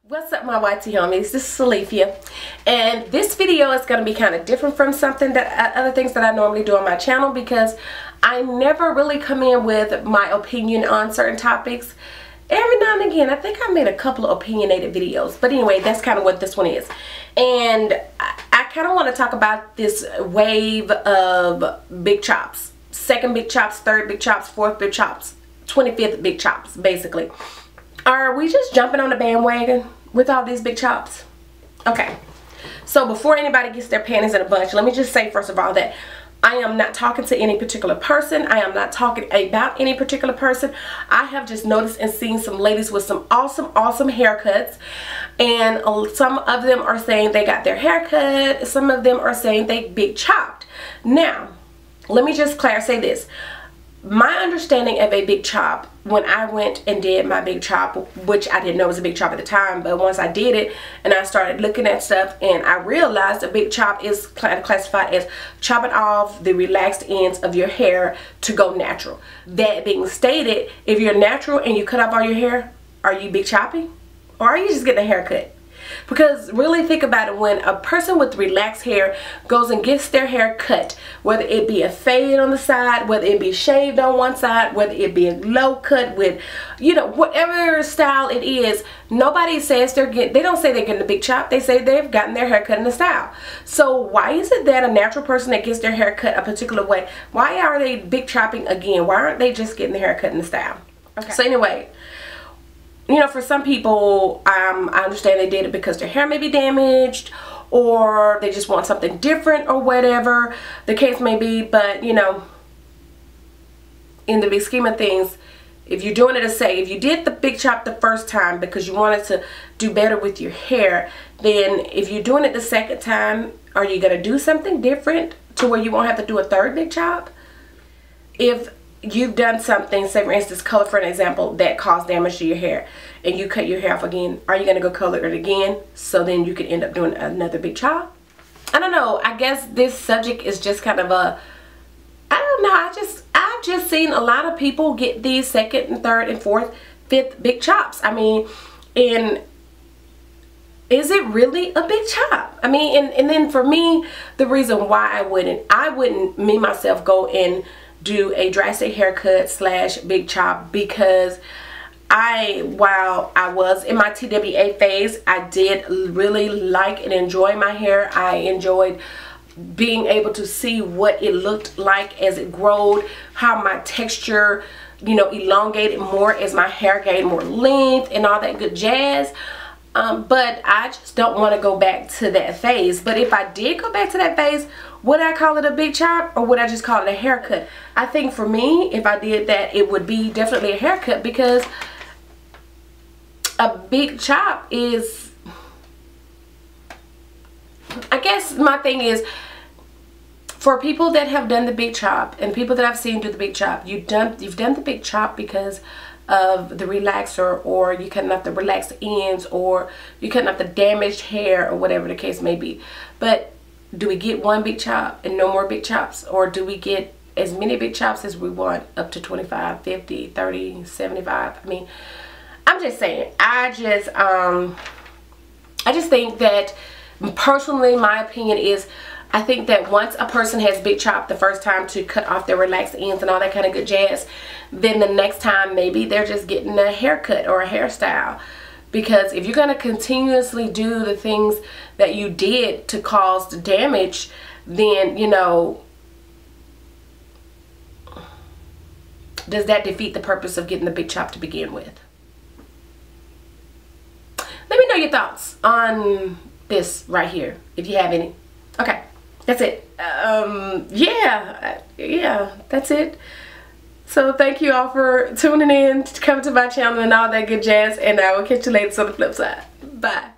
What's up, my YT homies? This is Salifia, and this video is going to be kind of different from something that other things that I normally do on my channel, because I never really come in with my opinion on certain topics. Every now and again, I think I made a couple of opinionated videos, but anyway, that's kind of what this one is. And I kind of want to talk about this wave of big chops. Second big chops, third big chops, fourth big chops, 25th big chops, basically. Are we just jumping on the bandwagon with all these big chops? Okay, so before anybody gets their panties in a bunch, let me just say first of all that I am not talking to any particular person. I am not talking about any particular person. I have just noticed and seen some ladies with some awesome haircuts, and some of them are saying they got their hair cut. Some of them are saying they big chopped. Now, let me just say this. My understanding of a big chop, when I went and did my big chop, which I didn't know was a big chop at the time, but once I did it and I started looking at stuff, and I realized a big chop is classified as chopping off the relaxed ends of your hair to go natural. That being stated, if you're natural and you cut off all your hair, are you big chopping, or are you just getting a haircut? Because really think about it, when a person with relaxed hair goes and gets their hair cut, whether it be a fade on the side, whether it be shaved on one side, whether it be a low cut with, you know, whatever style it is, nobody says they don't say they're getting a big chop. They say they've gotten their hair cut in the style. So why is it that a natural person that gets their hair cut a particular way, why are they big chopping again? Why aren't they just getting their hair cut in the style? Okay. So anyway, you know, for some people, I understand they did it because their hair may be damaged, or they just want something different, or whatever the case may be. But, you know, in the big scheme of things, if you're doing it to say, if you did the big chop the first time because you wanted to do better with your hair, then if you're doing it the second time, are you going to do something different to where you won't have to do a third big chop? If you've done something, say for instance, color for an example, that caused damage to your hair, and you cut your hair off again, are you going to go color it again so then you could end up doing another big chop? I don't know. I guess this subject is just kind of a, I don't know, I've just seen a lot of people get these second and third and fourth, fifth big chops. I mean, and is it really a big chop? I mean, and then for me, the reason why I wouldn't me myself go and do a drastic haircut slash big chop, because while I was in my TWA phase, I did really like and enjoy my hair. I enjoyed being able to see what it looked like as it growed, how my texture, you know, elongated more as my hair gained more length and all that good jazz. But I just don't want to go back to that phase. But if I did go back to that phase, would I call it a big chop, or would I just call it a haircut? I think for me, if I did that, it would be definitely a haircut, because a big chop is, I guess my thing is, for people that have done the big chop and people that I've seen do the big chop, you've done the big chop because of the relaxer, or you cutting off the relaxed ends, or you cutting off the damaged hair, or whatever the case may be. But do we get one big chop and no more big chops, or do we get as many big chops as we want, up to 25, 50, 30, 75? I mean, I'm just saying, I just think that, personally, my opinion is, I think that once a person has big chop the first time to cut off their relaxed ends and all that kind of good jazz, then the next time maybe they're just getting a haircut or a hairstyle. Because if you're going to continuously do the things that you did to cause the damage, then, you know, does that defeat the purpose of getting the big chop to begin with? Let me know your thoughts on this right here, if you have any. Okay, that's it. Yeah, that's it. So thank you all for tuning in, coming to my channel and all that good jazz, and I will catch you later on the flip side. Bye.